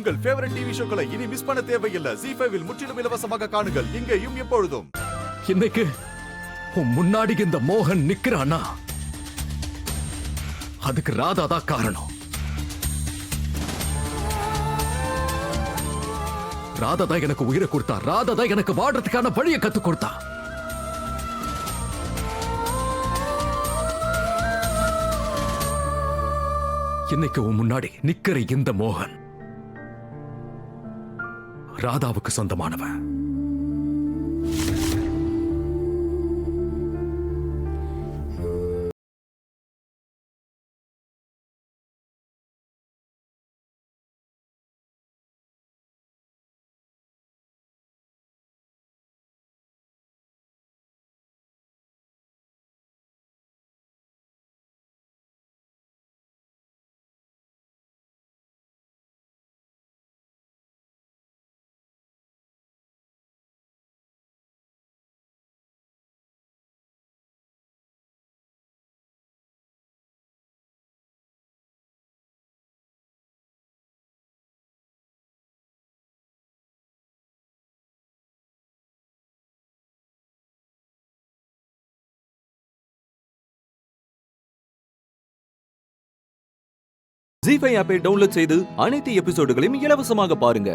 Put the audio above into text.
உங்கள் favourite TV ஷோக்களை இனி miss பண்ண தேவையில்லை. ZEE5 இல் முற்றிலும் இலவசமாக காணுங்கள். இங்கேயும் எப்பொழுதும். இன்னைக்கு உன் முன்னாடி இந்த மோகன் நிக்கிறானா, அதுக்கு ராதா தான் காரணம். ராதா தான் எனக்கு உயிரை கொடுத்தா. ராதா தான் எனக்கு வாடுறதுக்கான வழியை கத்து கொடுத்தா. இன்னைக்கு உன் முன்னாடி நிக்கிற இந்த மோகன் ராதாவுக்கு சொந்தமானவன். ZEE5 ஆப்பை டவுன்லோட் செய்து அனைத்து எபிசோடுகளையும் இலவசமாக பாருங்க.